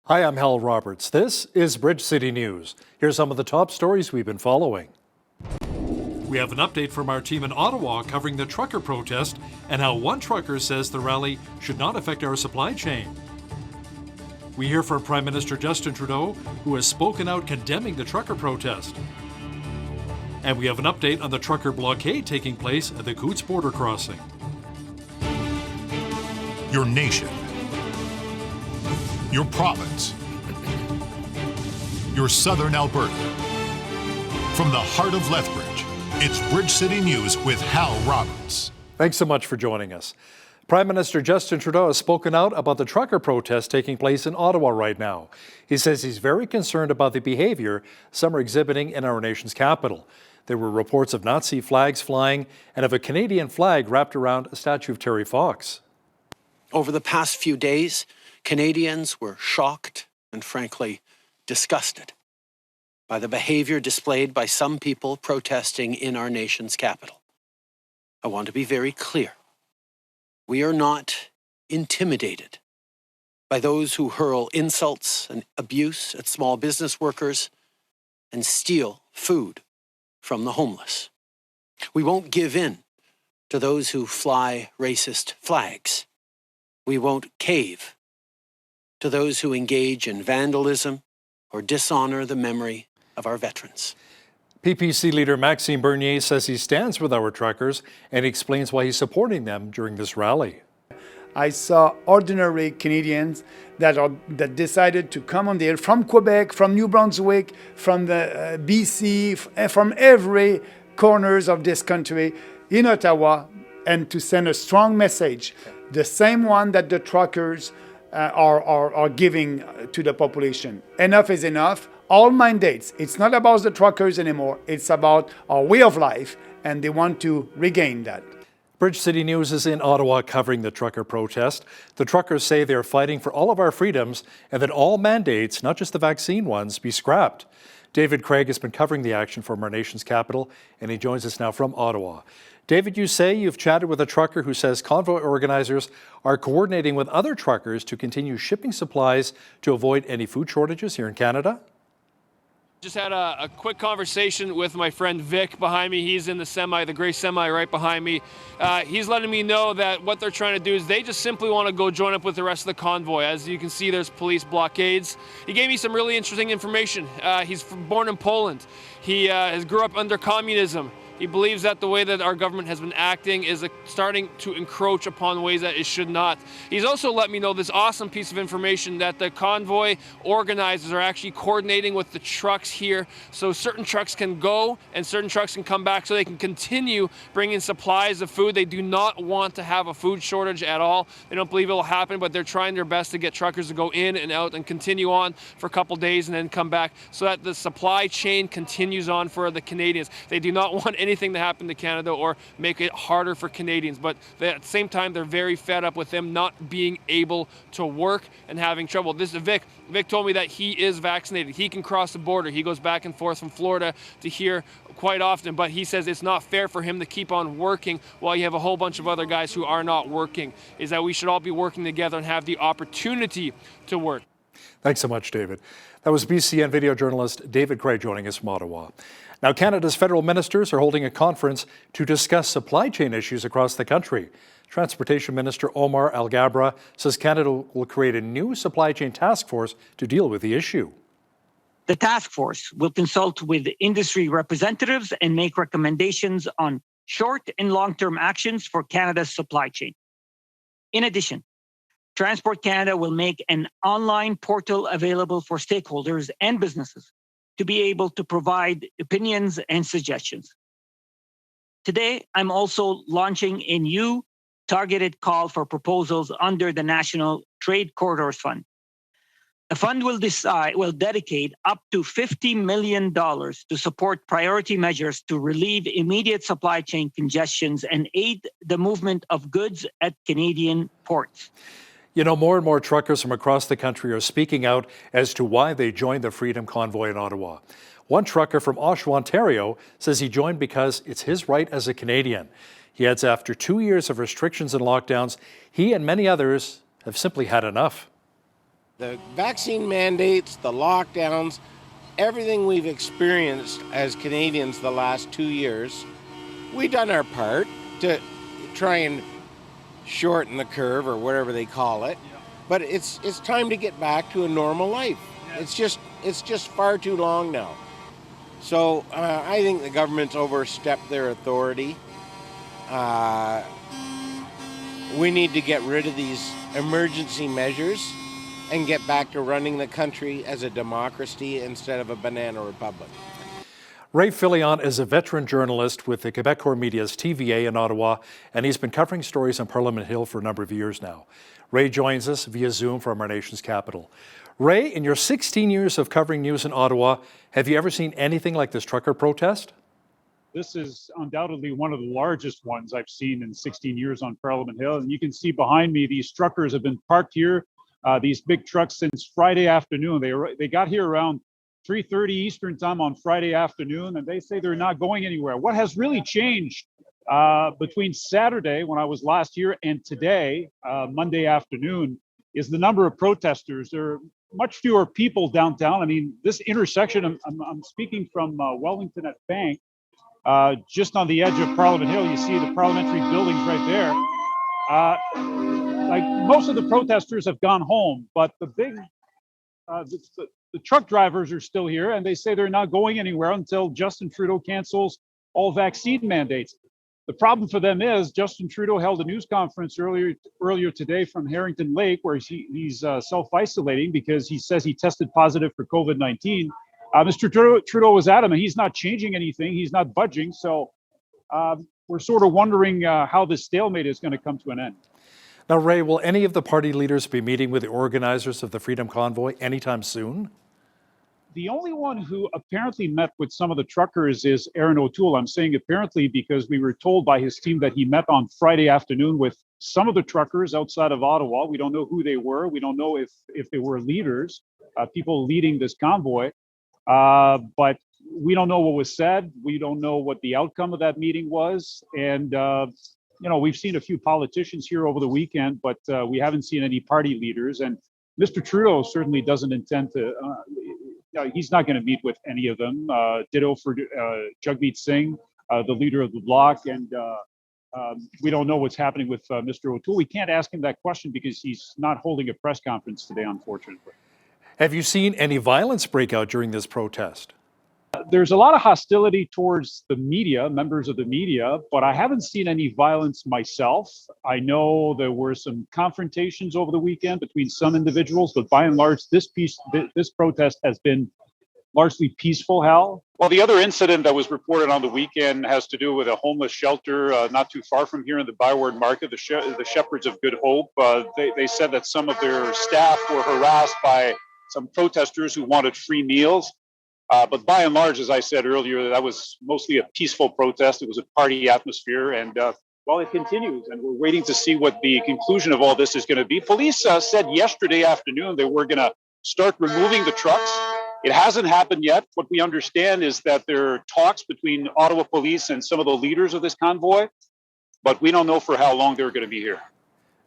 Hi, I'm Hal Roberts. This is Bridge City News. Here's some of the top stories we've been following. We have an update from our team in Ottawa covering the trucker protest and how one trucker says the rally should not affect our supply chain. We hear from Prime Minister Justin Trudeau, who has spoken out condemning the trucker protest. And we have an update on the trucker blockade taking place at the Coots border crossing. Your nation. Your province. Your southern Alberta. From the heart of Lethbridge, it's Bridge City News with Hal Roberts. Thanks so much for joining us. Prime Minister Justin Trudeau has spoken out about the trucker protest taking place in Ottawa right now. He says he's very concerned about the behavior some are exhibiting in our nation's capital. There were reports of Nazi flags flying and of a Canadian flag wrapped around a statue of Terry Fox. Over the past few days, Canadians were shocked and frankly disgusted by the behavior displayed by some people protesting in our nation's capital. I want to be very clear. We are not intimidated by those who hurl insults and abuse at small business workers and steal food from the homeless. We won't give in to those who fly racist flags. We won't cave to those who engage in vandalism or dishonor the memory of our veterans. PPC leader Maxime Bernier says he stands with our truckers and he explains why he's supporting them during this rally. I saw ordinary Canadians that decided to come on the air from Quebec, from New Brunswick, from the BC, from every corners of this country in Ottawa, and to send a strong message, the same one that the truckers are giving to the population. Enough is enough. All mandates. It's not about the truckers anymore. It's about our way of life, and they want to regain that. Bridge City News is in Ottawa covering the trucker protest. The truckers say they're fighting for all of our freedoms and that all mandates, not just the vaccine ones, be scrapped. David Craig has been covering the action from our nation's capital, and he joins us now from Ottawa. David, you say you've chatted with a trucker who says Convoy organizers are coordinating with other truckers to continue shipping supplies to avoid any food shortages here in Canada? Just had a quick conversation with my friend Vic behind me. He's in the semi, the gray semi right behind me. He's letting me know that what they're trying to do is they just simply want to go join up with the rest of the convoy. As you can see, there's police blockades. He gave me some really interesting information. He's born in Poland. He grew up under communism. He believes that the way that our government has been acting is starting to encroach upon ways that it should not. He's also let me know this awesome piece of information that the convoy organizers are actually coordinating with the trucks here, so certain trucks can go and certain trucks can come back so they can continue bringing supplies of food. They do not want to have a food shortage at all. They don't believe it will happen, but they're trying their best to get truckers to go in and out and continue on for a couple days and then come back so that the supply chain continues on for the Canadians. They do not want anything to happen to Canada or make it harder for Canadians, but at the same time they're very fed up with them not being able to work and having trouble. This is Vic. Vic told me that he is vaccinated. He can cross the border. He goes back and forth from Florida to here quite often, but he says it's not fair for him to keep on working while you have a whole bunch of other guys who are not working. Is that we should all be working together and have the opportunity to work. Thanks so much, David. That was BCN video journalist David Craig joining us from Ottawa. Now, Canada's federal ministers are holding a conference to discuss supply chain issues across the country. Transportation Minister Omar Alghabra says Canada will create a new supply chain task force to deal with the issue. The task force will consult with industry representatives and make recommendations on short and long-term actions for Canada's supply chain. In addition, Transport Canada will make an online portal available for stakeholders and businesses to be able to provide opinions and suggestions. Today, I'm also launching a new targeted call for proposals under the National Trade Corridors Fund. The fund will dedicate up to $50 million to support priority measures to relieve immediate supply chain congestions and aid the movement of goods at Canadian ports. You know, more and more truckers from across the country are speaking out as to why they joined the Freedom Convoy in Ottawa. One trucker from Oshawa, Ontario, says he joined because it's his right as a Canadian. He adds after 2 years of restrictions and lockdowns, he and many others have simply had enough. The vaccine mandates, the lockdowns, everything we've experienced as Canadians the last 2 years, we've done our part to try and shorten the curve or whatever they call it. But it's time to get back to a normal life. It's just far too long now. So I think the government's overstepped their authority. We need to get rid of these emergency measures and get back to running the country as a democracy instead of a banana republic. Ray Fillion is a veteran journalist with the Quebecor Media's TVA in Ottawa, and he's been covering stories on Parliament Hill for a number of years now. Ray joins us via Zoom from our nation's capital. Ray, in your 16 years of covering news in Ottawa, have you ever seen anything like this trucker protest? This is undoubtedly one of the largest ones I've seen in 16 years on Parliament Hill. And you can see behind me, these truckers have been parked here, these big trucks, since Friday afternoon. They got here around 3:30 Eastern time on Friday afternoon, and they say they're not going anywhere. What has really changed between Saturday, when I was last here, and today, Monday afternoon, is the number of protesters. There are much fewer people downtown. I mean, this intersection, I'm speaking from Wellington at Bank, just on the edge of Parliament Hill. You see the parliamentary buildings right there. Like most of the protesters have gone home, but the truck drivers are still here, and they say they're not going anywhere until Justin Trudeau cancels all vaccine mandates. The problem for them is Justin Trudeau held a news conference earlier today from Harrington Lake, where he's self-isolating because he says he tested positive for COVID-19. Mr. Trudeau was adamant he's not changing anything, he's not budging. So we're sort of wondering how this stalemate is going to come to an end. Now, Ray, will any of the party leaders be meeting with the organizers of the Freedom Convoy anytime soon? The only one who apparently met with some of the truckers is Aaron O'Toole. I'm saying apparently because we were told by his team that he met on Friday afternoon with some of the truckers outside of Ottawa. We don't know who they were. We don't know if they were leaders, people leading this convoy. But we don't know what was said. We don't know what the outcome of that meeting was. And, we've seen a few politicians here over the weekend, but we haven't seen any party leaders. And Mr. Trudeau certainly doesn't intend to, he's not going to meet with any of them. Ditto for Jagmeet Singh, the leader of the Bloc. And we don't know what's happening with Mr. O'Toole. We can't ask him that question because he's not holding a press conference today, unfortunately. Have you seen any violence break out during this protest? There's a lot of hostility towards the media, members of the media, but I haven't seen any violence myself. I know there were some confrontations over the weekend between some individuals, but by and large, this protest has been largely peaceful, Hal. Well, the other incident that was reported on the weekend has to do with a homeless shelter not too far from here in the Byward Market, the Shepherds of Good Hope. They said that some of their staff were harassed by some protesters who wanted free meals. But by and large, as I said earlier, that was mostly a peaceful protest. It was a party atmosphere. And it continues. And we're waiting to see what the conclusion of all this is going to be. Police said yesterday afternoon they were going to start removing the trucks. It hasn't happened yet. What we understand is that there are talks between Ottawa police and some of the leaders of this convoy, but we don't know for how long they're going to be here.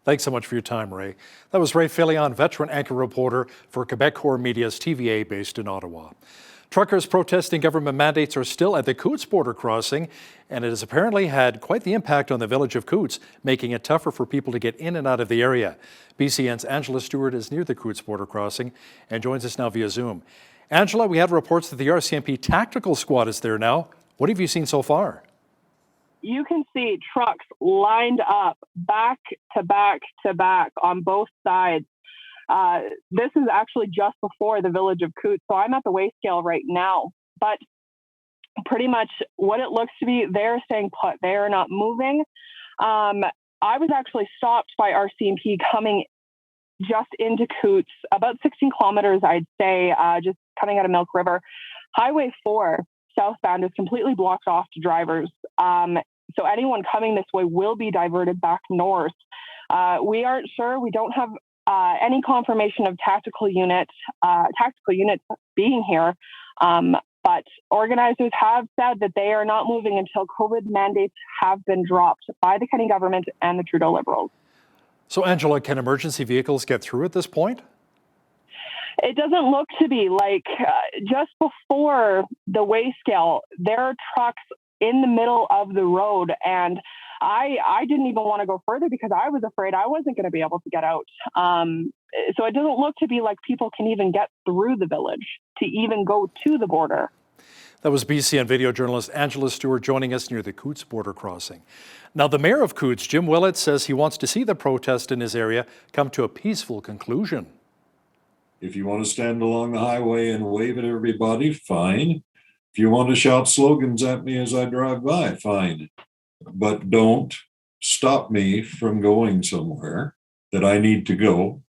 Thanks so much for your time, Ray. That was Ray Fillion, veteran anchor reporter for Quebecor Media's TVA based in Ottawa. Truckers protesting government mandates are still at the Coots border crossing, and it has apparently had quite the impact on the village of Coots, making it tougher for people to get in and out of the area. BCN's Angela Stewart is near the Coots border crossing and joins us now via Zoom. Angela, we have reports that the RCMP tactical squad is there now. What have you seen so far? You can see trucks lined up back to back to back on both sides. This is actually just before the village of Coots, so I'm at the weigh scale right now. But pretty much what it looks to be, they're staying put. They are not moving. I was actually stopped by RCMP coming just into Coots, about 16 kilometers, I'd say, just coming out of Milk River. Highway 4 southbound is completely blocked off to drivers. So anyone coming this way will be diverted back north. We aren't sure. We don't have any confirmation of tactical units being here. But organizers have said that they are not moving until COVID mandates have been dropped by the Kenny government and the Trudeau Liberals. So, Angela, can emergency vehicles get through at this point? It doesn't look to be like just before the weigh scale, there are trucks in the middle of the road, and I didn't even want to go further because I was afraid I wasn't going to be able to get out. So it doesn't look to be like people can even get through the village to even go to the border. That was BCN video journalist Angela Stewart joining us near the Coots border crossing. Now, the mayor of Coots, Jim Willett, says he wants to see the protest in his area come to a peaceful conclusion. If you want to stand along the highway and wave at everybody, fine. If you want to shout slogans at me as I drive by, fine. But don't stop me from going somewhere that I need to go,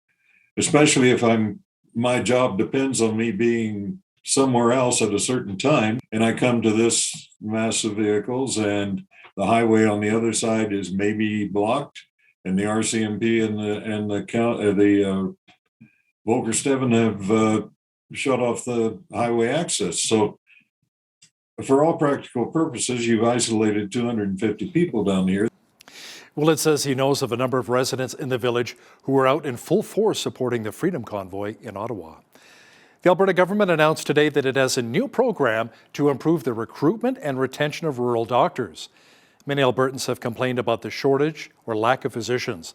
especially if my job depends on me being somewhere else at a certain time, and I come to this mass of vehicles and the highway on the other side is maybe blocked, and the RCMP and the Volker Steven have shut off the highway access. So for all practical purposes, you've isolated 250 people down here. Willett says he knows of a number of residents in the village who are out in full force supporting the Freedom Convoy in Ottawa. The Alberta government announced today that it has a new program to improve the recruitment and retention of rural doctors. Many Albertans have complained about the shortage or lack of physicians.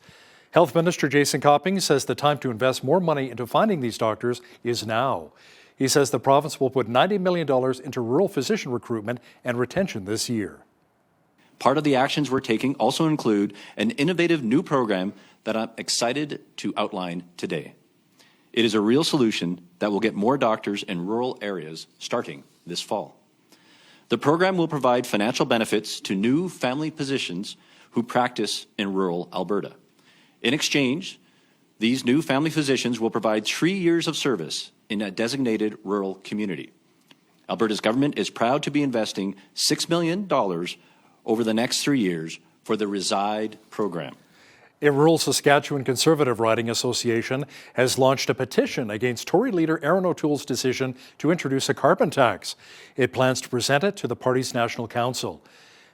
Health Minister Jason Copping says the time to invest more money into finding these doctors is now. He says the province will put $90 million into rural physician recruitment and retention this year. Part of the actions we're taking also include an innovative new program that I'm excited to outline today. It is a real solution that will get more doctors in rural areas starting this fall. The program will provide financial benefits to new family physicians who practice in rural Alberta. In exchange, these new family physicians will provide 3 years of service in a designated rural community. Alberta's government is proud to be investing $6 million over the next 3 years for the Reside program. A rural Saskatchewan Conservative Riding Association has launched a petition against Tory leader Aaron O'Toole's decision to introduce a carbon tax. It plans to present it to the party's National Council.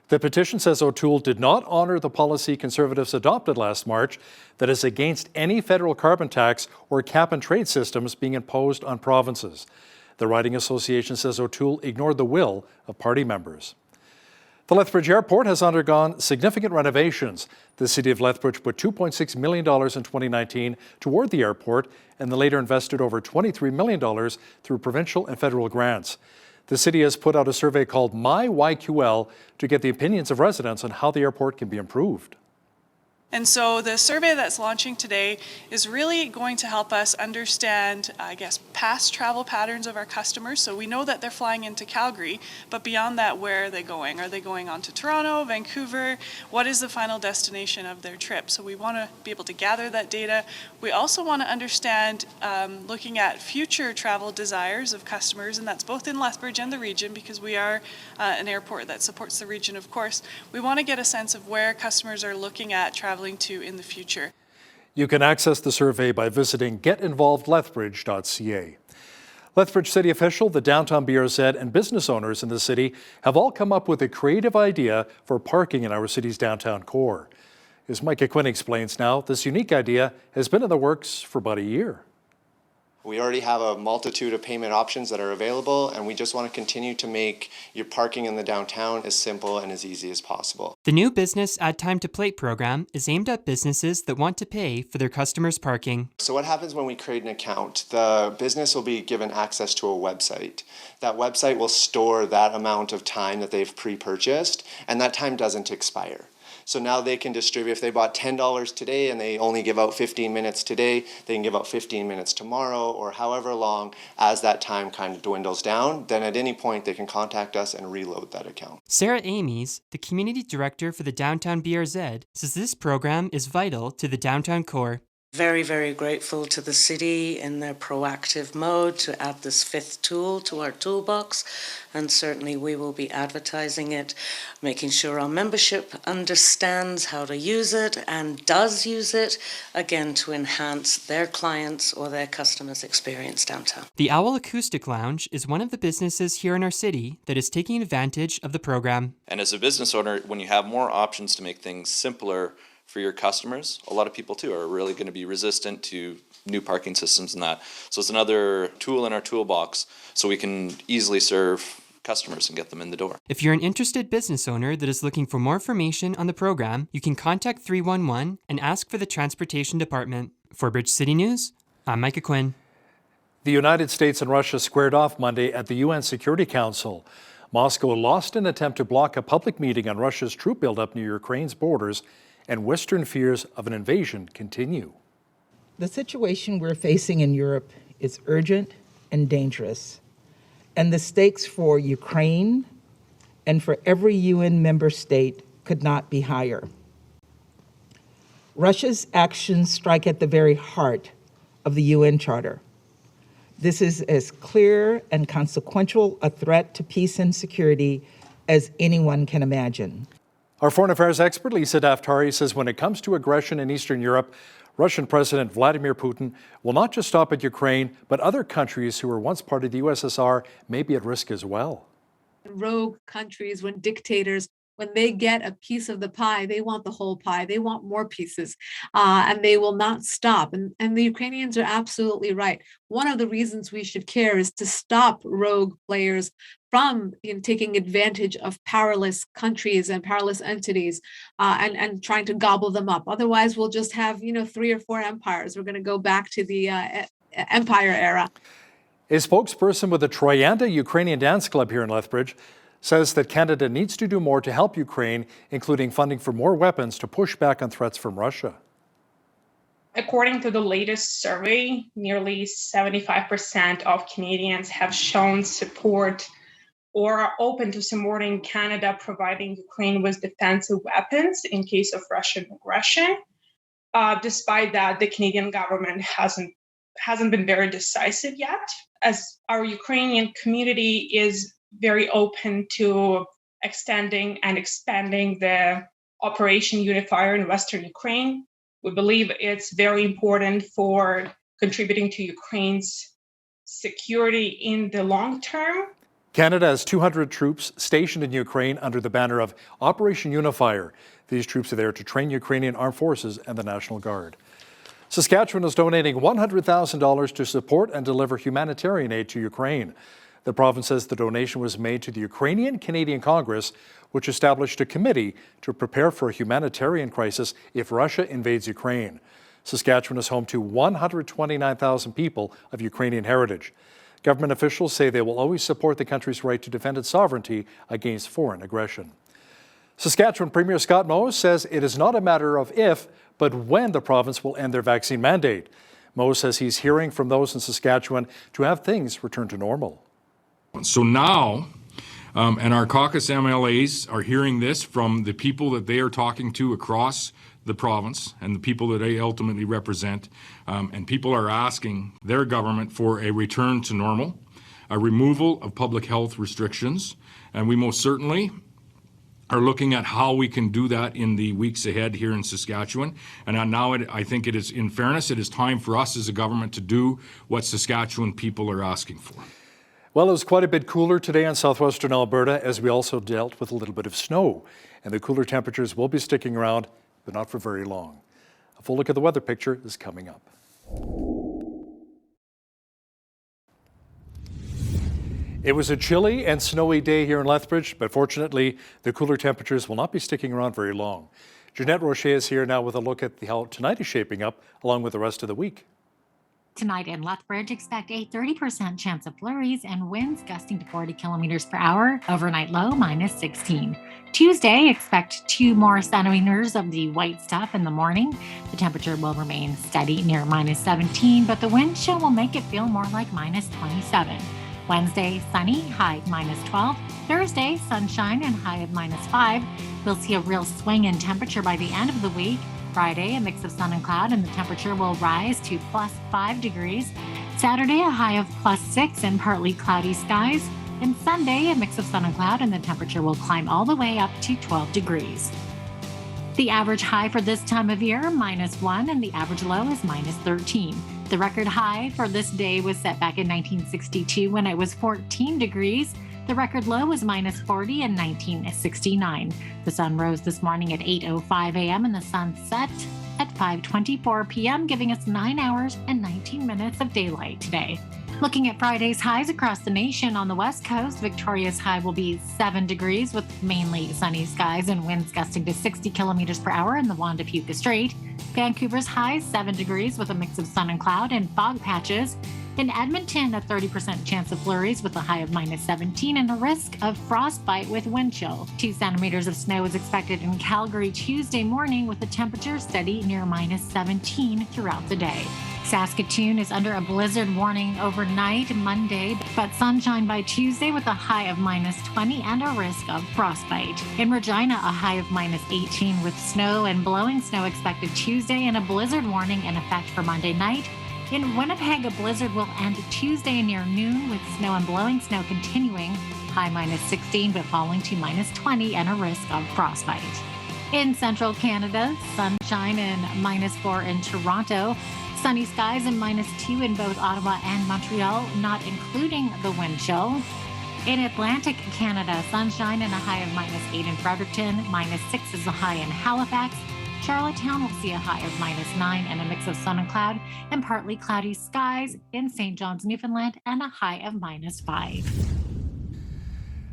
The petition says O'Toole did not honour the policy Conservatives adopted last March that is against any federal carbon tax or cap-and-trade systems being imposed on provinces. The Riding Association says O'Toole ignored the will of party members. The Lethbridge Airport has undergone significant renovations. The City of Lethbridge put $2.6 million in 2019 toward the airport and then later invested over $23 million through provincial and federal grants. The city has put out a survey called My YQL to get the opinions of residents on how the airport can be improved. And so the survey that's launching today is really going to help us understand, past travel patterns of our customers. So we know that they're flying into Calgary, but beyond that, where are they going? Are they going on to Toronto, Vancouver? What is the final destination of their trip? So we want to be able to gather that data. We also want to understand, looking at future travel desires of customers, and that's both in Lethbridge and the region, because we are an airport that supports the region, of course. We want to get a sense of where customers are looking at traveling to in the future. You can access the survey by visiting getinvolvedlethbridge.ca. Lethbridge City official, the downtown BRZ, and business owners in the city have all come up with a creative idea for parking in our city's downtown core. As Micah Quinn explains now, this unique idea has been in the works for about a year. We already have a multitude of payment options that are available, and we just want to continue to make your parking in the downtown as simple and as easy as possible. The new Business Add Time to Plate program is aimed at businesses that want to pay for their customers' parking. So what happens when we create an account? The business will be given access to a website. That website will store that amount of time that they've pre-purchased, and that time doesn't expire. So now they can distribute, if they bought $10 today and they only give out 15 minutes today, they can give out 15 minutes tomorrow, or however long as that time kind of dwindles down. Then at any point they can contact us and reload that account. Sarah Amies, the community director for the Downtown BRZ, says this program is vital to the downtown core. Very, very grateful to the city in their proactive mode to add this fifth tool to our toolbox, and certainly we will be advertising it, making sure our membership understands how to use it and does use it, again to enhance their clients or their customers' experience downtown. The Owl Acoustic Lounge is one of the businesses here in our city that is taking advantage of the program. And as a business owner, when you have more options to make things simpler for your customers, a lot of people too are really going to be resistant to new parking systems and that. So it's another tool in our toolbox so we can easily serve customers and get them in the door. If you're an interested business owner that is looking for more information on the program, you can contact 311 and ask for the Transportation Department. For Bridge City News, I'm Micah Quinn. The United States and Russia squared off Monday at the UN Security Council. Moscow lost an attempt to block a public meeting on Russia's troop buildup near Ukraine's borders, and Western fears of an invasion continue. The situation we're facing in Europe is urgent and dangerous, and the stakes for Ukraine and for every UN member state could not be higher. Russia's actions strike at the very heart of the UN Charter. This is as clear and consequential a threat to peace and security as anyone can imagine. Our foreign affairs expert, Lisa Daftari, says when it comes to aggression in Eastern Europe, Russian President Vladimir Putin will not just stop at Ukraine, but other countries who were once part of the USSR may be at risk as well. Rogue countries, when dictators, when they get a piece of the pie, they want the whole pie. They want more pieces, and they will not stop. And the Ukrainians are absolutely right. One of the reasons we should care is to stop rogue players from taking advantage of powerless countries and powerless entities and trying to gobble them up. Otherwise, we'll just have 3 or 4 empires. We're going to go back to the empire era. A spokesperson with the Troyanda Ukrainian Dance Club here in Lethbridge says that Canada needs to do more to help Ukraine, including funding for more weapons to push back on threats from Russia. According to the latest survey, nearly 75% of Canadians have shown support or are open to supporting Canada providing Ukraine with defensive weapons in case of Russian aggression. Despite that, the Canadian government hasn't been very decisive yet, as our Ukrainian community is very open to extending and expanding the Operation Unifier in Western Ukraine. We believe it's very important for contributing to Ukraine's security in the long term. Canada has 200 troops stationed in Ukraine under the banner of Operation Unifier. These troops are there to train Ukrainian armed forces and the National Guard. Saskatchewan is donating $100,000 to support and deliver humanitarian aid to Ukraine. The province says the donation was made to the Ukrainian-Canadian Congress, which established a committee to prepare for a humanitarian crisis if Russia invades Ukraine. Saskatchewan is home to 129,000 people of Ukrainian heritage. Government officials say they will always support the country's right to defend its sovereignty against foreign aggression. Saskatchewan Premier Scott Moe says it is not a matter of if, but when the province will end their vaccine mandate. Moe says he's hearing from those in Saskatchewan to have things return to normal. So now, and our caucus MLAs are hearing this from the people that they are talking to across the province and the people that they ultimately represent, and people are asking their government for a return to normal, a removal of public health restrictions, and we most certainly are looking at how we can do that in the weeks ahead here in Saskatchewan. And now I think it is, in fairness, it is time for us as a government to do what Saskatchewan people are asking for. Well, it was quite a bit cooler today in southwestern Alberta as we also dealt with a little bit of snow. And the cooler temperatures will be sticking around, but not for very long. A full look at the weather picture is coming up. It was a chilly and snowy day here in Lethbridge, but fortunately, the cooler temperatures will not be sticking around very long. Jeanette Rocher is here now with a look at how tonight is shaping up, along with the rest of the week. Tonight in Lethbridge, expect a 30% chance of flurries and winds gusting to 40 kilometers per hour. Overnight low, -16. Tuesday, expect 2 more centimeters of the white stuff in the morning. The temperature will remain steady near -17, but the wind chill will make it feel more like -27. Wednesday, sunny, high -12. Thursday, sunshine and high of -5. We'll see a real swing in temperature by the end of the week. Friday, a mix of sun and cloud, and the temperature will rise to +5 degrees. Saturday, a high of +6 and partly cloudy skies. And Sunday, a mix of sun and cloud, and the temperature will climb all the way up to 12 degrees. The average high for this time of year, -1, and the average low is -13. The record high for this day was set back in 1962 when it was 14 degrees. The record low was -40 in 1969. The sun rose this morning at 8:05 a.m. and the sun set at at 5:24 p.m., giving us 9 hours and 19 minutes of daylight today. Looking at Friday's highs across the nation, on the west coast, Victoria's high will be 7 degrees with mainly sunny skies and winds gusting to 60 kilometers per hour in the Juan de Fuca Strait. Vancouver's high 7 degrees with a mix of sun and cloud and fog patches. In Edmonton, a 30% chance of flurries with a high of -17 and a risk of frostbite with wind chill. 2 centimeters of snow is expected in Calgary Tuesday morning with the temperature steady near -17 throughout the day. Saskatoon is under a blizzard warning overnight Monday, but sunshine by Tuesday with a high of -20 and a risk of frostbite. In Regina, a high of -18 with snow and blowing snow expected Tuesday and a blizzard warning in effect for Monday night. In Winnipeg, a blizzard will end Tuesday near noon with snow and blowing snow continuing, high -16 but falling to -20 and a risk of frostbite. In central Canada, sunshine and -4 in Toronto. Sunny skies and -2 in both Ottawa and Montreal, not including the wind chill. In Atlantic Canada, sunshine and a high of -8 in Fredericton, -6 is a high in Halifax. Charlottetown will see a high of -9 and a mix of sun and cloud, and partly cloudy skies in St. John's, Newfoundland, and a high of -5.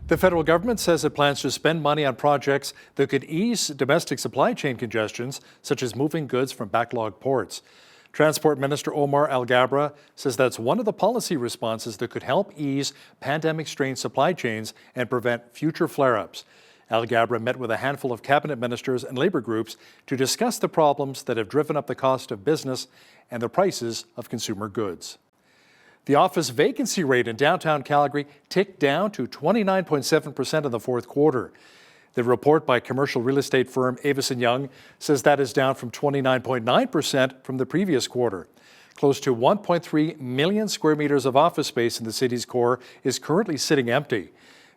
The federal government says it plans to spend money on projects that could ease domestic supply chain congestions, such as moving goods from backlogged ports. Transport Minister Omar Al-Gabra says that's one of the policy responses that could help ease pandemic-strained supply chains and prevent future flare-ups. Al-Gabra met with a handful of cabinet ministers and labor groups to discuss the problems that have driven up the cost of business and the prices of consumer goods. The office vacancy rate in downtown Calgary ticked down to 29.7% in the fourth quarter. The report by commercial real estate firm Avison Young says that is down from 29.9% from the previous quarter. Close to 1.3 million square meters of office space in the city's core is currently sitting empty.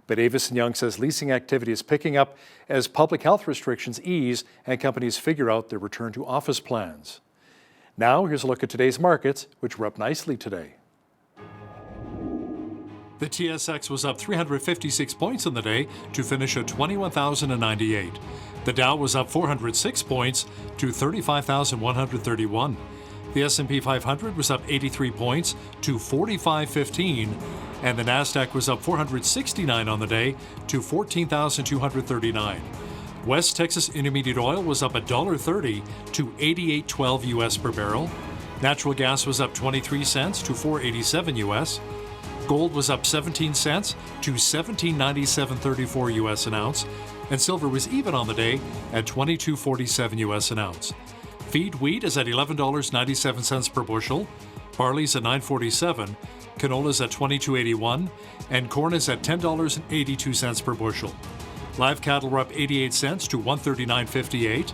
But Avison Young says leasing activity is picking up as public health restrictions ease and companies figure out their return to office plans. Now, here's a look at today's markets, which were up nicely today. The TSX was up 356 points in the day to finish at 21,098. The Dow was up 406 points to 35,131. The S&P 500 was up 83 points to 4515, and the Nasdaq was up 469 on the day to 14,239. West Texas Intermediate Oil was up $1.30 to 88.12 US per barrel. Natural gas was up 23 cents to 4.87 US. Gold was up 17 cents to 17.9734 US an ounce, and silver was even on the day at 22.47 US an ounce. Feed wheat is at $11.97 per bushel, barley's at $9.47, canola's at $22.81, and corn is at $10.82 per bushel. Live cattle were up 88 cents to $139.58,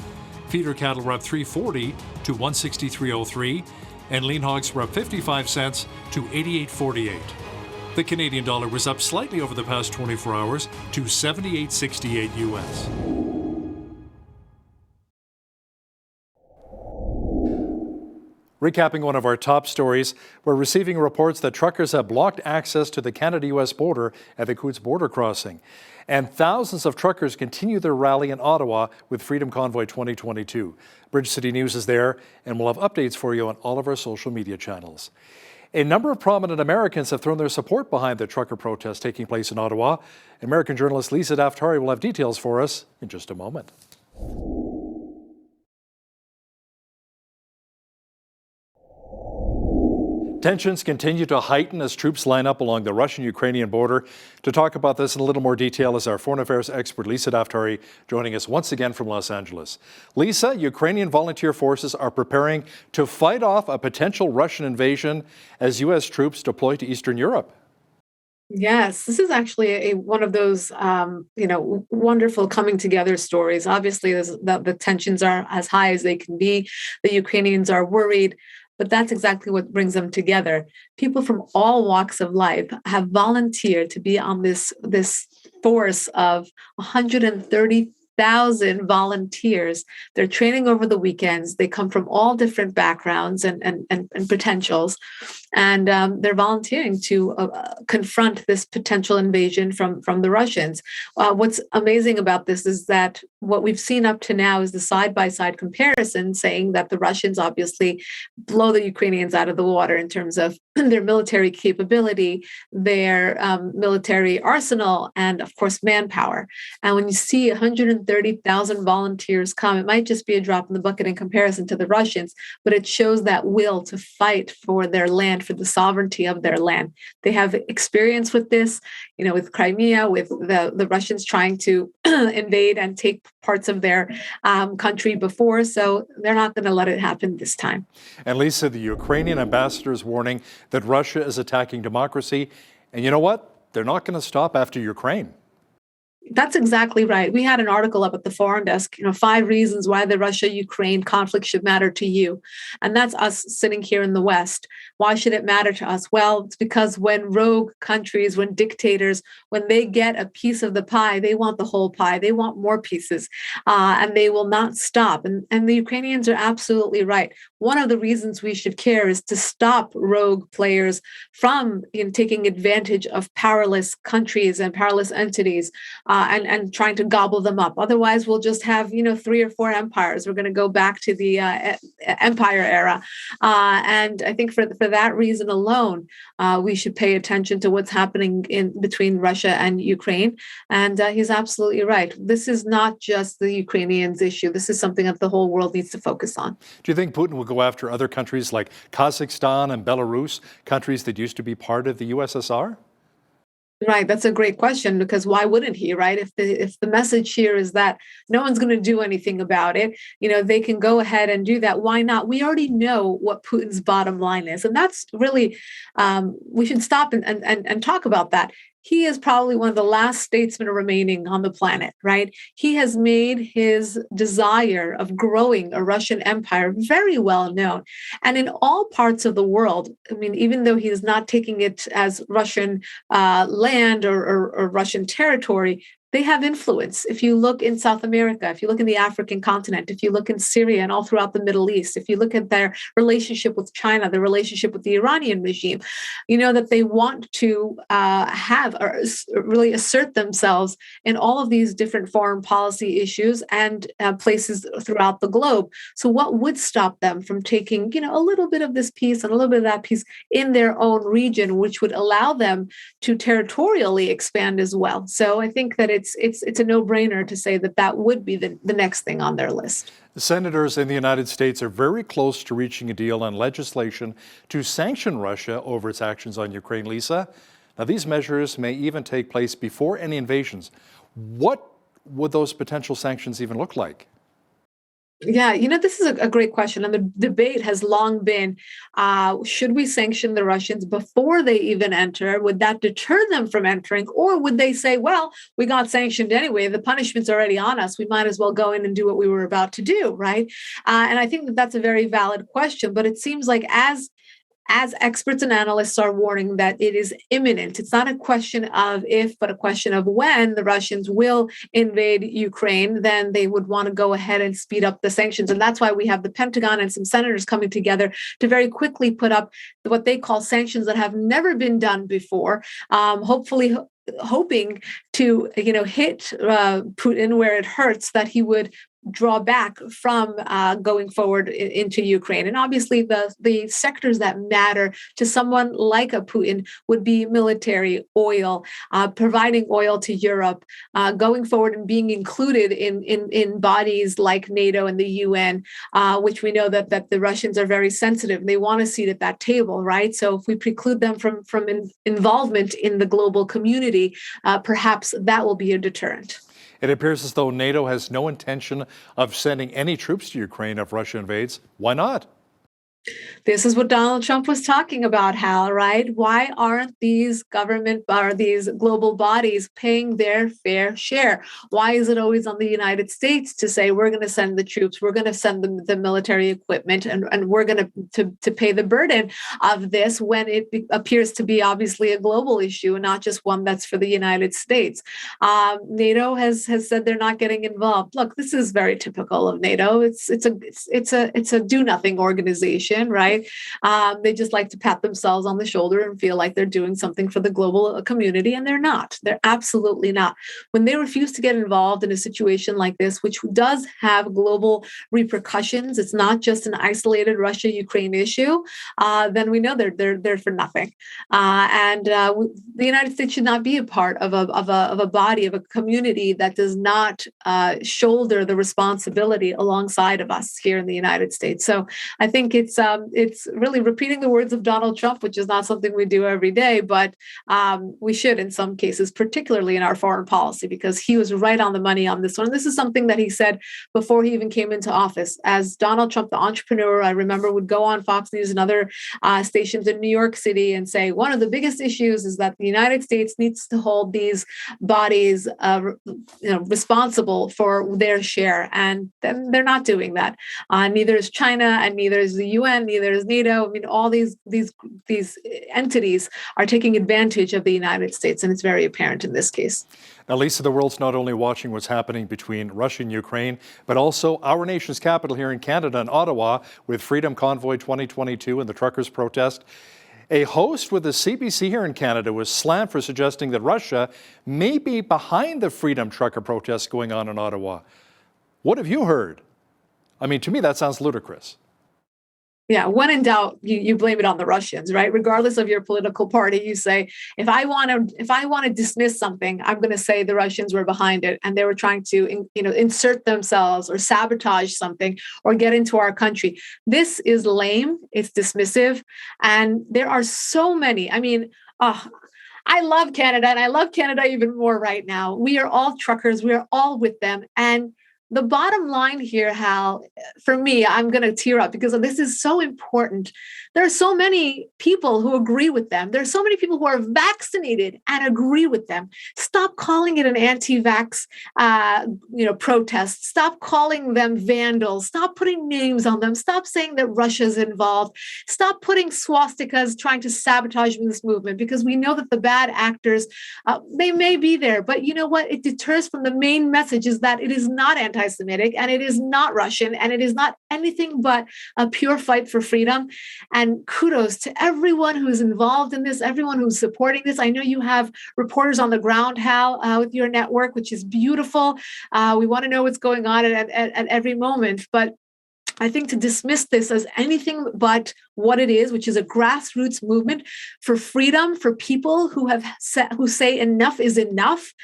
feeder cattle were up $3.40 to $163.03, and lean hogs were up 55 cents to $88.48. The Canadian dollar was up slightly over the past 24 hours to 78.68 US. Recapping one of our top stories, we're receiving reports that truckers have blocked access to the Canada-US border at the Coots border crossing. And thousands of truckers continue their rally in Ottawa with Freedom Convoy 2022. Bridge City News is there, and we'll have updates for you on all of our social media channels. A number of prominent Americans have thrown their support behind the trucker protest taking place in Ottawa. American journalist Lisa Daftari will have details for us in just a moment. Tensions continue to heighten as troops line up along the Russian-Ukrainian border. To talk about this in a little more detail is our foreign affairs expert Lisa Daftari, joining us once again from Los Angeles. Lisa, Ukrainian volunteer forces are preparing to fight off a potential Russian invasion as U.S. troops deploy to Eastern Europe. Yes, this is actually one of those, wonderful coming together stories. Obviously, the tensions are as high as they can be. The Ukrainians are worried. But that's exactly what brings them together. People from all walks of life have volunteered to be on this force of 130,000 volunteers. They're training over the weekends. They come from all different backgrounds and potentials. And they're volunteering to confront this potential invasion from the Russians. What's amazing about this is that what we've seen up to now is the side-by-side comparison saying that the Russians obviously blow the Ukrainians out of the water in terms of their military capability, their military arsenal, and of course, manpower. And when you see 130,000 volunteers come, it might just be a drop in the bucket in comparison to the Russians, but it shows that will to fight for their land, for the sovereignty of their land. They have experience with this, with Crimea, with the Russians trying to invade and take parts of their country before, so they're not going to let it happen this time. And Lisa, the Ukrainian ambassador is warning that Russia is attacking democracy, and you know what? They're not going to stop after Ukraine. That's exactly right. We had an article up at the Foreign Desk, 5 reasons why the Russia-Ukraine conflict should matter to you. And that's us sitting here in the West. Why should it matter to us? Well, it's because when rogue countries, when dictators, when they get a piece of the pie, they want the whole pie. They want more pieces, and they will not stop. And the Ukrainians are absolutely right. One of the reasons we should care is to stop rogue players from taking advantage of powerless countries and powerless entities. And trying to gobble them up. Otherwise, we'll just have 3 or 4 empires. We're going to go back to the empire era, and I think for that reason alone, we should pay attention to what's happening in between Russia and Ukraine. And he's absolutely right. This is not just the Ukrainians' issue. This is something that the whole world needs to focus on. Do you think Putin will go after other countries like Kazakhstan and Belarus, countries that used to be part of the USSR? Right, that's a great question, because why wouldn't he, right? If the message here is that no one's going to do anything about it, they can go ahead and do that. Why not? We already know what Putin's bottom line is, and that's really we should stop and talk about that. He is probably one of the last statesmen remaining on the planet, right? He has made his desire of growing a Russian empire very well known. And in all parts of the world, even though he is not taking it as Russian land or Russian territory, they have influence. If you look in South America, if you look in the African continent, if you look in Syria and all throughout the Middle East, if you look at their relationship with China, their relationship with the Iranian regime, that they want to have or really assert themselves in all of these different foreign policy issues and places throughout the globe. So what would stop them from taking, a little bit of this piece and a little bit of that piece in their own region, which would allow them to territorially expand as well? So I think that it's a no-brainer to say that would be the next thing on their list. The senators in the United States are very close to reaching a deal on legislation to sanction Russia over its actions on Ukraine, Lisa. Now, these measures may even take place before any invasions. What would those potential sanctions even look like? Yeah, this is a great question. And the debate has long been, should we sanction the Russians before they even enter? Would that deter them from entering? Or would they say, well, we got sanctioned anyway. The punishment's already on us. We might as well go in and do what we were about to do, right? And I think that's a very valid question. But it seems like as experts and analysts are warning that it is imminent. It's not a question of if, but a question of when the Russians will invade Ukraine, then they would want to go ahead and speed up the sanctions. And that's why we have the Pentagon and some senators coming together to very quickly put up what they call sanctions that have never been done before, hopefully hoping to, hit Putin where it hurts, that he would draw back from going forward into Ukraine. And obviously the sectors that matter to someone like a Putin would be military, oil, providing oil to Europe, going forward and being included in bodies like NATO and the UN, which we know that the Russians are very sensitive. They want a seat at that table, right? So if we preclude them from involvement in the global community, perhaps that will be a deterrent. It appears as though NATO has no intention of sending any troops to Ukraine if Russia invades. Why not? This is what Donald Trump was talking about, Hal, right? Why aren't these government or these global bodies paying their fair share? Why is it always on the United States to say, we're going to send the troops, we're going to send them the military equipment, and we're going to pay the burden of this when it appears to be obviously a global issue and not just one that's for the United States? NATO has said they're not getting involved. Look, this is very typical of NATO. It's a do-nothing organization. recognition, right? They just like to pat themselves on the shoulder and feel like they're doing something for the global community, and they're not. They're absolutely not. When they refuse to get involved in a situation like this, which does have global repercussions, it's not just an isolated Russia-Ukraine issue, then we know they're for nothing. The United States should not be a part of a body, of a community that does not shoulder the responsibility alongside of us here in the United States. So I think it's really repeating the words of Donald Trump, which is not something we do every day, but we should in some cases, particularly in our foreign policy, because he was right on the money on this one. This is something that he said before he even came into office. As Donald Trump, the entrepreneur, I remember, would go on Fox News and other stations in New York City and say, one of the biggest issues is that the United States needs to hold these bodies responsible for their share. And then they're not doing that. Neither is China, and neither is the UN, neither is NATO. I mean, all these entities are taking advantage of the United States, and it's very apparent in this case. Now, Lisa, the world's not only watching what's happening between Russia and Ukraine, but also our nation's capital here in Canada and Ottawa with Freedom Convoy 2022 and the truckers' protest. A host with the CBC here in Canada was slammed for suggesting that Russia may be behind the Freedom Trucker protests going on in Ottawa. What have you heard? I mean, to me, that sounds ludicrous. Yeah, when in doubt, you blame it on the Russians, right? Regardless of your political party, you say, if I want to dismiss something, I'm going to say the Russians were behind it and they were trying to, insert themselves or sabotage something or get into our country. This is lame. It's dismissive, and there are so many. I mean, I love Canada, and I love Canada even more right now. We are all truckers. We are all with them, and the bottom line here, Hal, for me, I'm going to tear up because this is so important. There are so many people who agree with them. There are so many people who are vaccinated and agree with them. Stop calling it an anti-vax, protest. Stop calling them vandals. Stop putting names on them. Stop saying that Russia's involved. Stop putting swastikas trying to sabotage this movement, because we know that the bad actors, they may be there, but you know what? It deters from the main message is that it is not anti-Semitic, and it is not Russian, and it is not anything but a pure fight for freedom. And kudos to everyone who's involved in this, everyone who's supporting this. I know you have reporters on the ground, Hal, with your network, which is beautiful. We want to know what's going on at every moment. But I think to dismiss this as anything but what it is, which is a grassroots movement for freedom, for people who say enough is enough.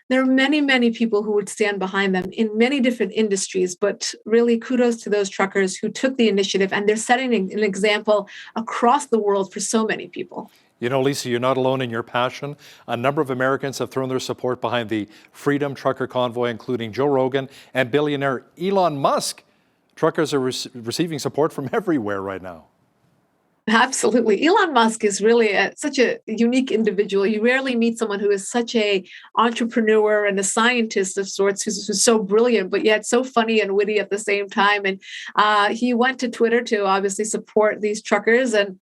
There are many, many people who would stand behind them in many different industries, but really kudos to those truckers who took the initiative, and they're setting an example across the world for so many people. You know, Lisa, you're not alone in your passion. A number of Americans have thrown their support behind the Freedom Trucker Convoy, including Joe Rogan and billionaire Elon Musk. Truckers are receiving support from everywhere right now. Absolutely. Elon Musk is really such a unique individual. You rarely meet someone who is such a entrepreneur and a scientist of sorts, who's so brilliant, but yet so funny and witty at the same time. And he went to Twitter to obviously support these truckers, and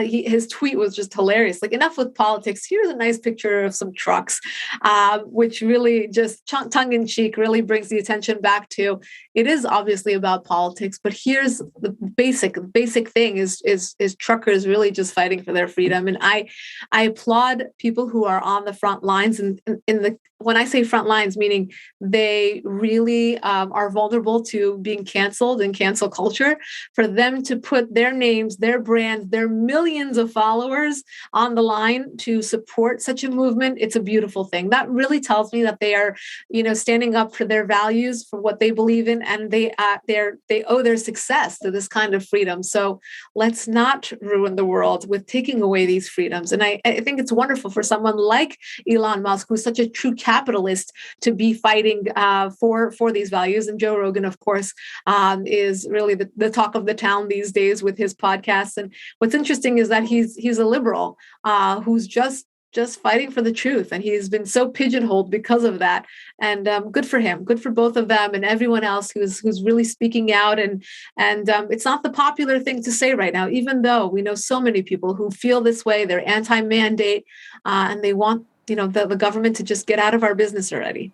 his tweet was just hilarious. Like, enough with politics. Here's a nice picture of some trucks, which really just tongue in cheek really brings the attention back to it is obviously about politics. But here's the basic thing is truckers really just fighting for their freedom. And I applaud people who are on the front lines. And when I say front lines, meaning they really are vulnerable to being canceled and cancel culture, for them to put their names, their brands, their millions of followers on the line to support such a movement, it's a beautiful thing. That really tells me that they are, standing up for their values, for what they believe in, and they owe their success to this kind of freedom. So let's not ruin the world with taking away these freedoms. And I think it's wonderful for someone like Elon Musk, who's such a true capitalist, to be fighting for these values. And Joe Rogan, of course, is really the talk of the town these days with his podcasts. And what's interesting is that he's a liberal who's just fighting for the truth, and he's been so pigeonholed because of that. And good for him, good for both of them, and everyone else who's really speaking out. And it's not the popular thing to say right now, even though we know so many people who feel this way. They're anti-mandate, and they want the government to just get out of our business already.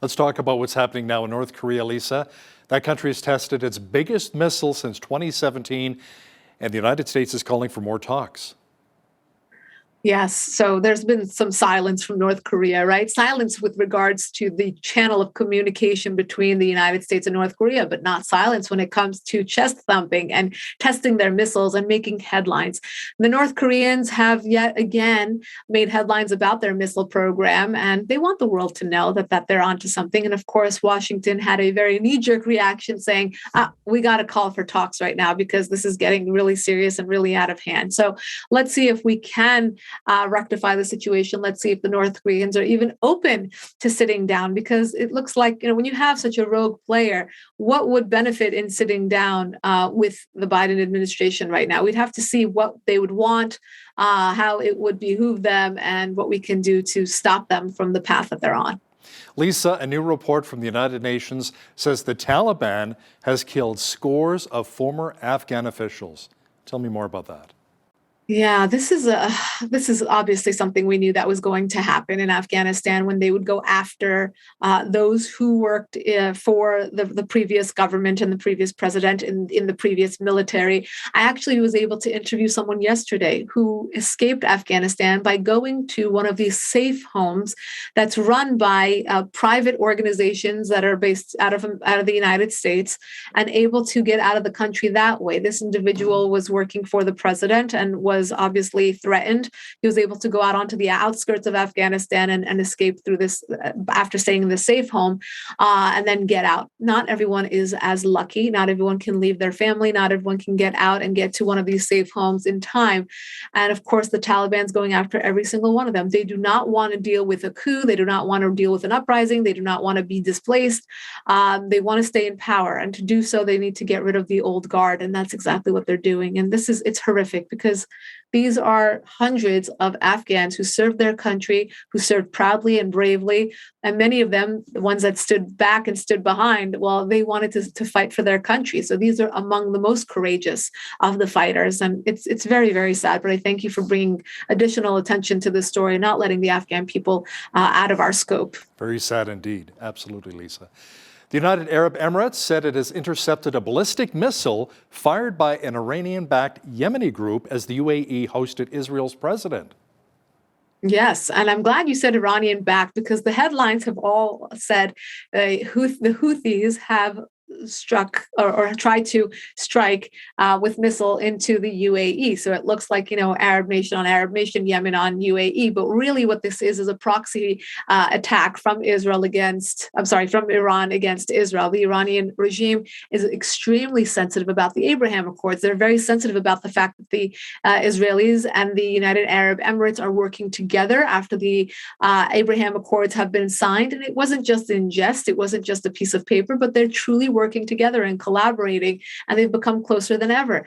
Let's talk about what's happening now in North Korea, Lisa. That country has tested its biggest missile since 2017, and the United States is calling for more talks. Yes. So there's been some silence from North Korea, right? Silence with regards to the channel of communication between the United States and North Korea, but not silence when it comes to chest thumping and testing their missiles and making headlines. The North Koreans have yet again made headlines about their missile program, and they want the world to know that they're onto something. And of course, Washington had a very knee-jerk reaction saying, we got to call for talks right now because this is getting really serious and really out of hand. So let's see if we can rectify the situation. Let's see if the North Koreans are even open to sitting down, because it looks like, when you have such a rogue player, what would benefit in sitting down with the Biden administration right now? We'd have to see what they would want, how it would behoove them, and what we can do to stop them from the path that they're on. Lisa, a new report from the United Nations says the Taliban has killed scores of former Afghan officials. Tell me more about that. Yeah, this is obviously something we knew that was going to happen in Afghanistan when they would go after those who worked for the previous government and the previous president in the previous military. I actually was able to interview someone yesterday who escaped Afghanistan by going to one of these safe homes that's run by private organizations that are based out of the United States, and able to get out of the country that way. This individual was working for the president and was obviously threatened. He was able to go out onto the outskirts of Afghanistan and escape through this after staying in the safe home, and then get out. Not everyone is as lucky. Not everyone can leave their family. Not everyone can get out and get to one of these safe homes in time. And of course, the Taliban's going after every single one of them. They do not want to deal with a coup. They do not want to deal with an uprising. They do not want to be displaced. They want to stay in power. And to do so, they need to get rid of the old guard. And that's exactly what they're doing. And it's horrific, because these are hundreds of Afghans who served their country, who served proudly and bravely. And many of them, the ones that stood back and stood behind, well, they wanted to fight for their country. So these are among the most courageous of the fighters. And it's very, very sad. But I thank you for bringing additional attention to this story, not letting the Afghan people out of our scope. Very sad indeed. Absolutely, Lisa. The United Arab Emirates said it has intercepted a ballistic missile fired by an Iranian-backed Yemeni group as the UAE hosted Israel's president. Yes, and I'm glad you said Iranian-backed, because the headlines have all said the Houthis have struck or tried to strike with missile into the UAE. So it looks like, Arab nation on Arab nation, Yemen on UAE. But really what this is a proxy attack from Iran against Israel. The Iranian regime is extremely sensitive about the Abraham Accords. They're very sensitive about the fact that the Israelis and the United Arab Emirates are working together after the Abraham Accords have been signed. And it wasn't just in jest, it wasn't just a piece of paper, but they're truly working together and collaborating, and they've become closer than ever.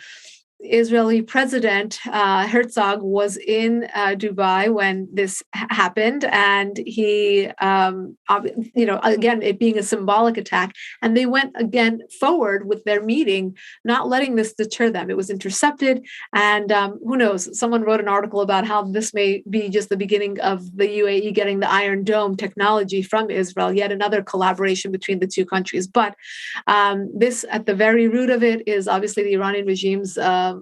Israeli President Herzog was in Dubai when this happened, and he, again, it being a symbolic attack, and they went again forward with their meeting, not letting this deter them. It was intercepted, and who knows? Someone wrote an article about how this may be just the beginning of the UAE getting the Iron Dome technology from Israel, yet another collaboration between the two countries. But this, at the very root of it, is obviously the Iranian regime's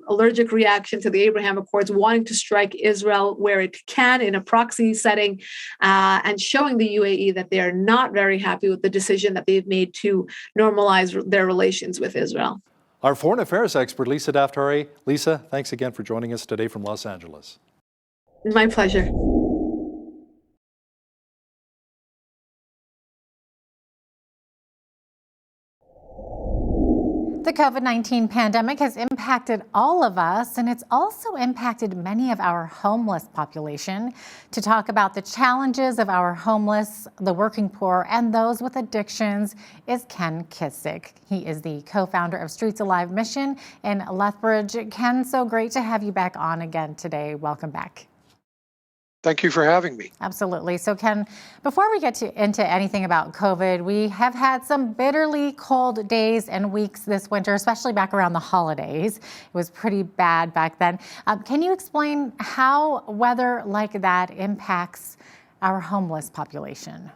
allergic reaction to the Abraham Accords, wanting to strike Israel where it can in a proxy setting, and showing the UAE that they are not very happy with the decision that they've made to normalize their relations with Israel. Our foreign affairs expert, Lisa Daftari. Lisa, thanks again for joining us today from Los Angeles. My pleasure. The COVID-19 pandemic has impacted all of us, and it's also impacted many of our homeless population. To talk about the challenges of our homeless, the working poor, and those with addictions is Ken Kissick. He is the co-founder of Streets Alive Mission in Lethbridge. Ken, so great to have you back on again today. Welcome back. Thank you for having me. Absolutely. So Ken, before we get into anything about COVID, we have had some bitterly cold days and weeks this winter, especially back around the holidays. It was pretty bad back then. Can you explain how weather like that impacts our homeless population?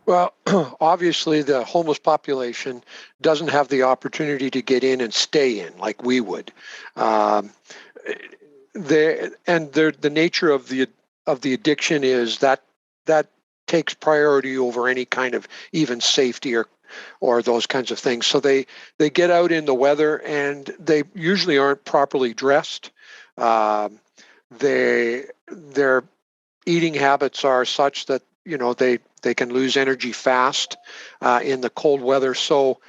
Well, obviously, the homeless population doesn't have the opportunity to get in and stay in like we would. Um, the nature of the addiction is that takes priority over any kind of even safety or those kinds of things. So they get out in the weather and they usually aren't properly dressed. Um, their eating habits are such that they can lose energy fast in the cold weather. So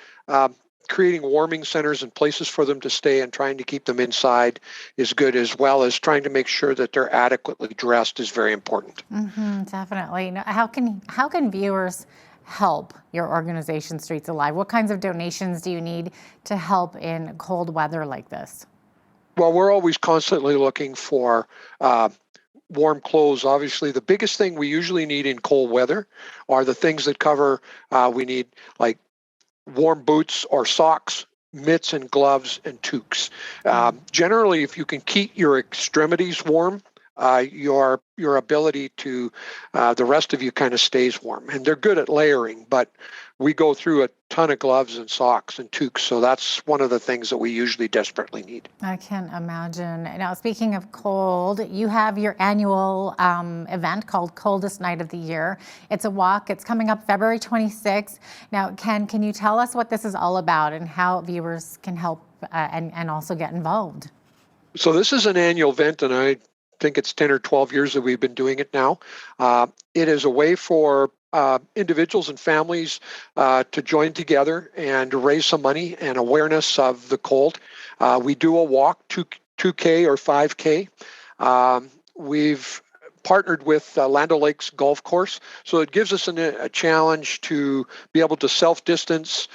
creating warming centers and places for them to stay and trying to keep them inside is good, as well as trying to make sure that they're adequately dressed is very important. Definitely. Now, how can viewers help your organization Streets Alive? What kinds of donations do you need to help in cold weather like this? Well, we're always constantly looking for warm clothes. Obviously, the biggest thing we usually need in cold weather are the things that cover, we need like warm boots or socks, mitts and gloves and toques. Generally, if you can keep your extremities warm, your ability to, the rest of you kind of stays warm. And they're good at layering, but we go through a ton of gloves and socks and toques. So that's one of the things that we usually desperately need. I can imagine. Now, speaking of cold, you have your annual event called Coldest Night of the Year. It's a walk. It's coming up February 26th. Now, Ken, can you tell us what this is all about and how viewers can help and also get involved? So this is an annual event, and I think it's 10 or 12 years that we've been doing it now. It is a way for individuals and families to join together and raise some money and awareness of the cold. We do a walk, 2K or 5K. We've partnered with Land O'Lakes Golf Course, so it gives us a challenge to be able to self-distance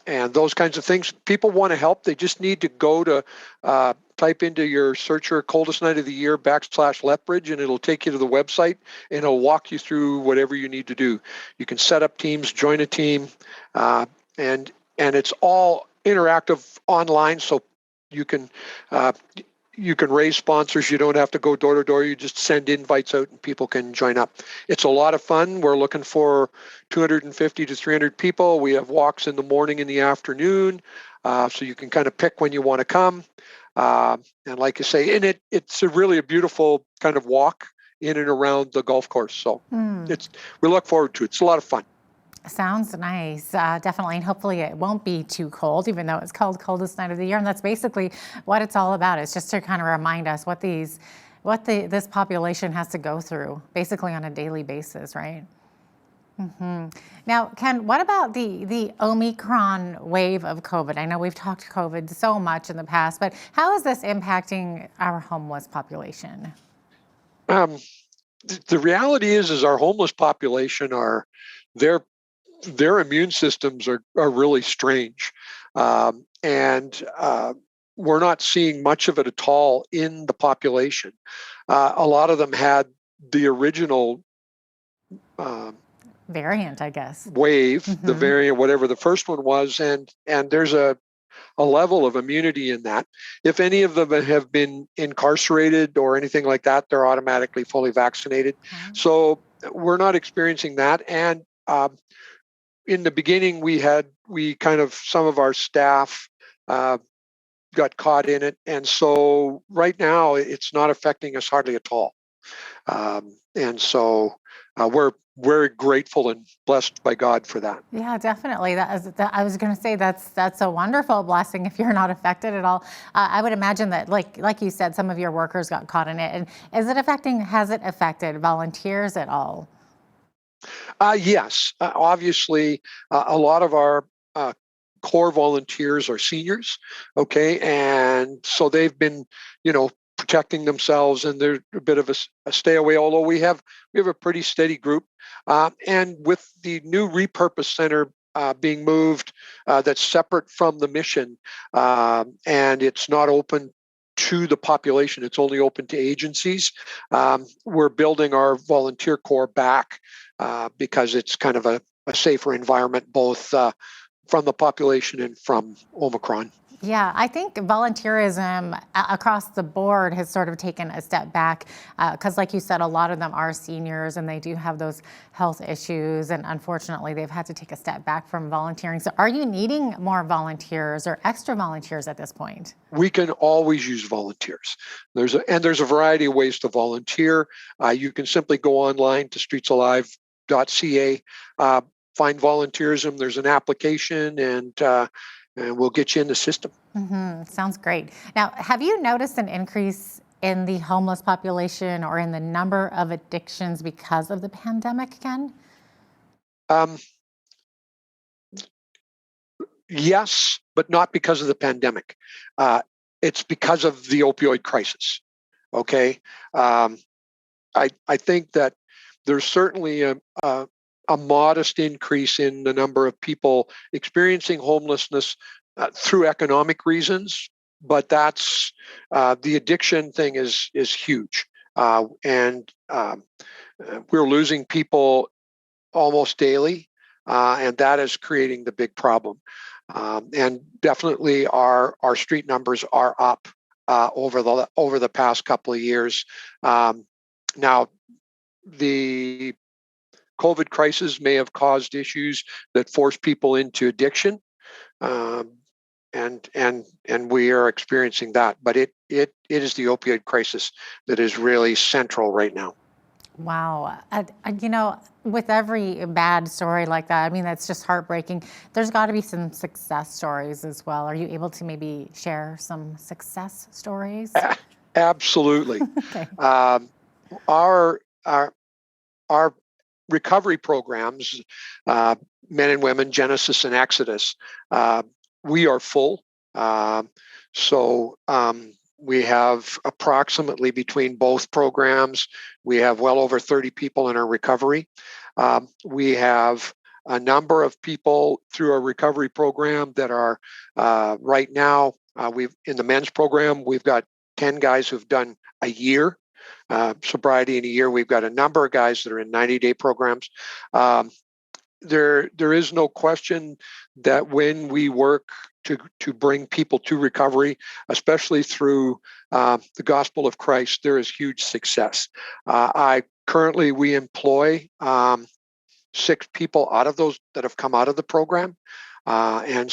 and those kinds of things. People want to help. They just need to go to type into your searcher Coldest Night of the Year / Lethbridge, and it'll take you to the website and it'll walk you through whatever you need to do. You can set up teams, join a team, and it's all interactive online, so you can raise sponsors. You don't have to go door to door. You just send invites out and people can join up. It's a lot of fun. We're looking for 250 to 300 people. We have walks in the morning and the afternoon, so you can kind of pick when you want to come. And like you say, it's really a beautiful kind of walk in and around the golf course. So we look forward to it. It's a lot of fun. Sounds nice, definitely, and hopefully it won't be too cold, even though it's called Coldest Night of the Year, and that's basically what it's all about. It's just to kind of remind us what this population has to go through, basically on a daily basis, right? Now, Ken, what about the Omicron wave of COVID? I know we've talked COVID so much in the past, but how is this impacting our homeless population? The reality is our homeless population their immune systems are really strange. And we're not seeing much of it at all in the population. A lot of them had the original variant, I guess. Wave, the variant, whatever the first one was, and there's a level of immunity in that. If any of them have been incarcerated or anything like that, they're automatically fully vaccinated. So we're not experiencing that. And in the beginning, some of our staff got caught in it. And so right now it's not affecting us hardly at all. And so we're very grateful and blessed by God for that. Yeah, definitely. I was going to say that's a wonderful blessing if you're not affected at all. I would imagine that, like you said, some of your workers got caught in it. And has it affected volunteers at all? Yes, obviously, a lot of our core volunteers are seniors, okay, and so they've been, protecting themselves, and they're a bit of a stay away. Although we have a pretty steady group, and with the new repurposed center being moved, that's separate from the mission, and it's not open to the population. It's only open to agencies. We're building our volunteer corps back because it's kind of a safer environment, both from the population and from Omicron. Yeah, I think volunteerism across the board has sort of taken a step back because, like you said, a lot of them are seniors and they do have those health issues. And unfortunately, they've had to take a step back from volunteering. So are you needing more volunteers or extra volunteers at this point? We can always use volunteers. There's a variety of ways to volunteer. You can simply go online to streetsalive.ca, find volunteerism. There's an application, and we'll get you in the system. Sounds great. Now, have you noticed an increase in the homeless population or in the number of addictions because of the pandemic, Ken? Yes, but not because of the pandemic. It's because of the opioid crisis. Okay, I think that there's certainly a modest increase in the number of people experiencing homelessness through economic reasons, but that's the addiction thing is huge, and we're losing people almost daily, and that is creating the big problem. And definitely, our street numbers are up over the past couple of years. Now, the COVID crisis may have caused issues that force people into addiction, and we are experiencing that. But it is the opioid crisis that is really central right now. Wow. With every bad story like that, I mean, that's just heartbreaking. There's got to be some success stories as well. Are you able to maybe share some success stories? Absolutely. Okay. Our recovery programs, Men and Women, Genesis and Exodus, we are full. So we have approximately, between both programs, we have well over 30 people in our recovery. We have a number of people through our recovery program that are right now, in the men's program, we've got 10 guys who've done a year, sobriety in a year. We've got a number of guys that are in 90-day programs. There is no question that when we work to bring people to recovery, especially through the gospel of Christ, there is huge success. Currently, we employ 6 people out of those that have come out of the program, and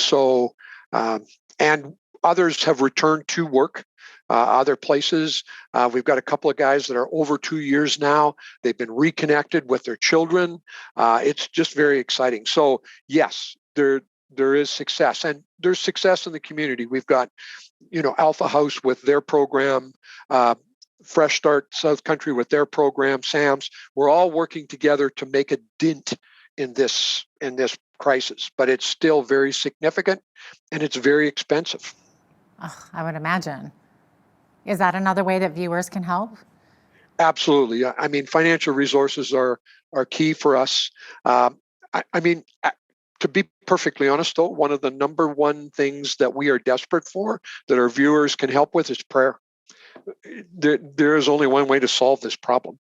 others have returned to work. Other places, we've got a couple of guys that are over 2 years now. They've been reconnected with their children. It's just very exciting. So yes, there is success, and there's success in the community. We've got, Alpha House with their program, Fresh Start South Country with their program, SAMS. We're all working together to make a dent in this crisis, but it's still very significant, and it's very expensive. Oh, I would imagine. Is that another way that viewers can help? Absolutely. I mean, financial resources are key for us. To be perfectly honest, though, one of the number one things that we are desperate for, that our viewers can help with, is prayer. There is only one way to solve this problem,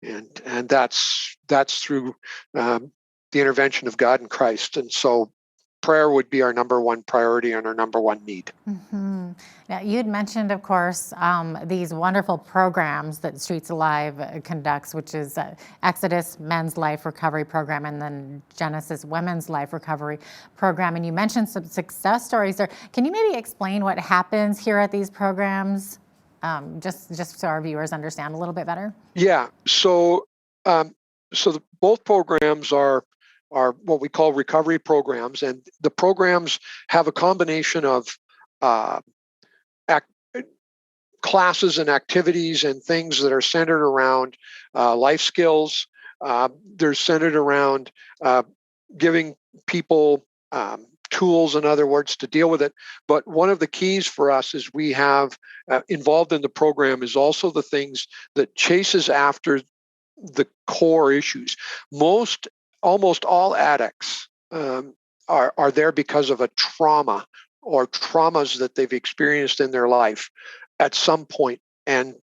and that's through the intervention of God and Christ. And so prayer would be our number one priority and our number one need. Now, you had mentioned, of course, these wonderful programs that Streets Alive conducts, which is Exodus Men's Life Recovery Program and then Genesis Women's Life Recovery Program. And you mentioned some success stories there. Can you maybe explain what happens here at these programs, just so our viewers understand a little bit better? Yeah. So both programs are what we call recovery programs, and the programs have a combination of classes and activities and things that are centered around life skills. They're centered around giving people tools, in other words, to deal with it. But one of the keys for us is we have involved in the program is also the things that chases after the core issues. Almost all addicts are there because of a trauma or traumas that they've experienced in their life at some point, and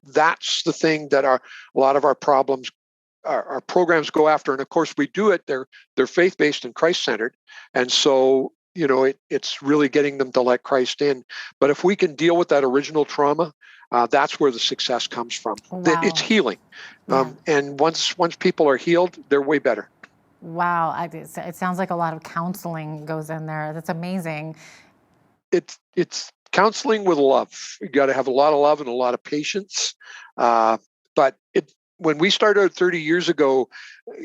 that's the thing that a lot of our problems, our programs go after. And of course, we do it. They're faith-based and Christ-centered, and so it's really getting them to let Christ in. But if we can deal with that original trauma, that's where the success comes from. Wow. It's healing. Yeah. And once people are healed, they're way better. Wow. It sounds like a lot of counseling goes in there. That's amazing. It's counseling with love. You got to have a lot of love and a lot of patience. But when we started 30 years ago,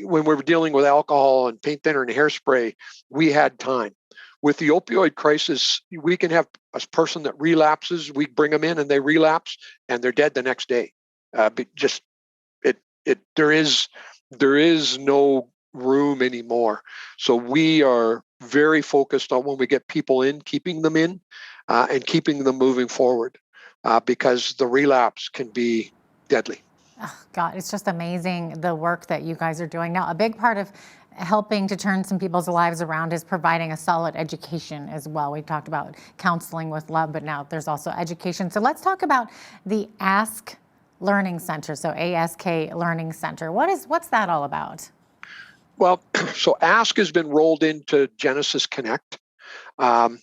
when we were dealing with alcohol and paint thinner and hairspray, we had time. With the opioid crisis, we can have a person that relapses. We bring them in and they relapse and they're dead the next day. There is no room anymore. So we are very focused on when we get people in, keeping them in and keeping them moving forward because the relapse can be deadly. Oh, God, it's just amazing the work that you guys are doing. Now, a big part of helping to turn some people's lives around is providing a solid education as well. We talked about counseling with love, but now there's also education. So let's talk about the Ask Learning Center. So ASK Learning Center. What's that all about? Well, so Ask has been rolled into Genesis Connect. And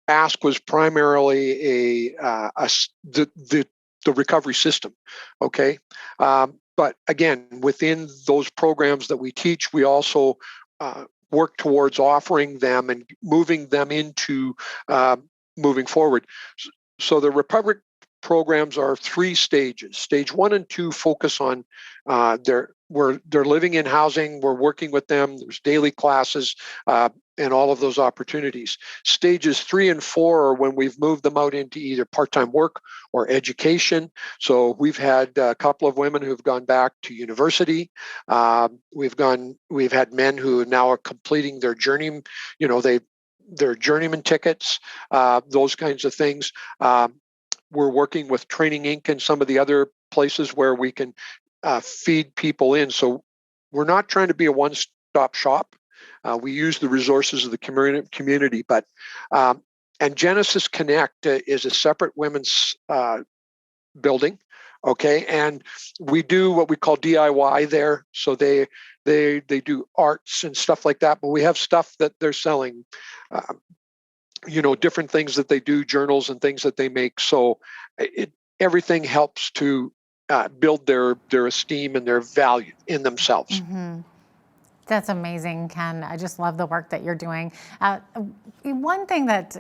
Ask was primarily the recovery system. Okay. But again, within those programs that we teach, we also work towards offering them and moving them into moving forward. So the recovery programs are 3 stages. Stage 1 and 2 focus on they're living in housing. We're working with them. There's daily classes and all of those opportunities. Stages 3 and 4 are when we've moved them out into either part-time work or education. So we've had a couple of women who've gone back to university. We've had men who now are completing their journey. Their journeyman tickets, those kinds of things. We're working with Training Inc. and some of the other places where we can feed people in. So we're not trying to be a one-stop shop. We use the resources of the community, but and Genesis Connect is a separate women's building, okay, and we do what we call DIY there. So they do arts and stuff like that, but we have stuff that they're selling. Different things that they do, journals and things that they make. So everything helps to build their esteem and their value in themselves. Mm-hmm. That's amazing, Ken. I just love the work that you're doing. One thing that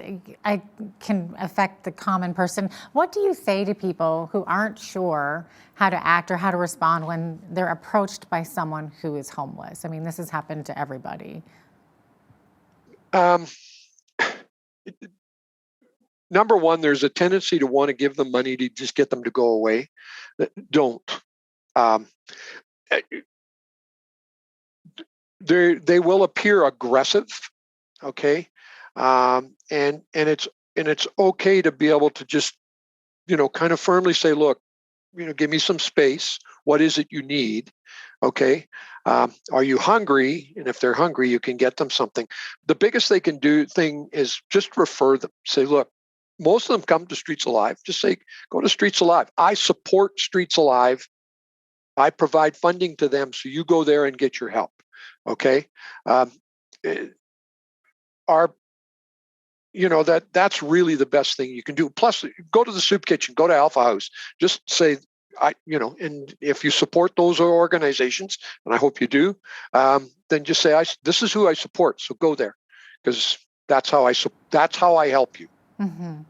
can affect the common person, what do you say to people who aren't sure how to act or how to respond when they're approached by someone who is homeless? I mean, this has happened to everybody. Number one, there's a tendency to want to give them money to just get them to go away. Don't. They will appear aggressive, okay, and it's okay to be able to just kind of firmly say, look, give me some space. What is it you need? Okay. Are you hungry? And if they're hungry, you can get them something. The biggest they can do thing is just refer them. Say, look, most of them come to Streets Alive. Just say, go to Streets Alive. I support Streets Alive. I provide funding to them. So you go there and get your help. Okay. That's really the best thing you can do. Plus, go to the soup kitchen, go to Alpha House. Just say, and if you support those organizations, and I hope you do, then just say, this is who I support. So go there, because that's how I help you. Mm-hmm.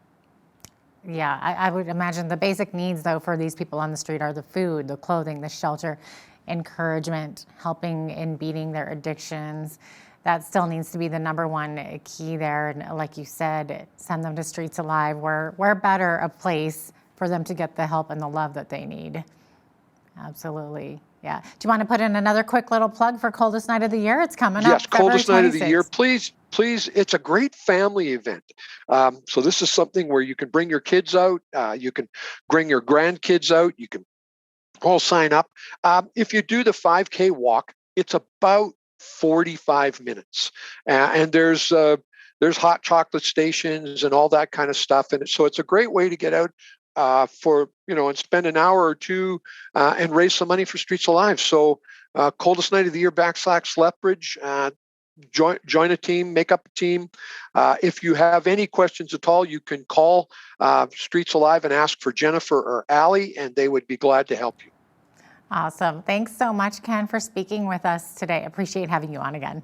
Yeah, I would imagine the basic needs, though, for these people on the street are the food, the clothing, the shelter, encouragement, helping in beating their addictions. That still needs to be the number one key there. And like you said, send them to Streets Alive. We're better a place for them to get the help and the love that they need. Absolutely. Yeah. Do you want to put in another quick little plug for Coldest Night of the Year? It's coming up. Yes, Coldest Night of the 26th. Year. Please, it's a great family event. So this is something where you can bring your kids out. You can bring your grandkids out. You can all sign up. If you do the 5K walk, it's about 45 minutes. And there's hot chocolate stations and all that kind of stuff. And so it's a great way to get out and spend an hour or two and raise some money for Streets Alive. So Coldest Night of the Year / Lethbridge. join a team, make up a team. If you have any questions at all, you can call Streets Alive and ask for Jennifer or Allie, and they would be glad to help you. Awesome. Thanks so much, Ken, for speaking with us today. Appreciate having you on again.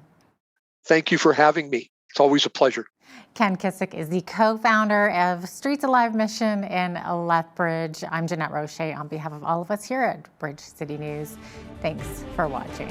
Thank you for having me. It's always a pleasure. Ken Kissick is the co-founder of Streets Alive Mission in Lethbridge. I'm Jeanette Roche on behalf of all of us here at Bridge City News. Thanks for watching.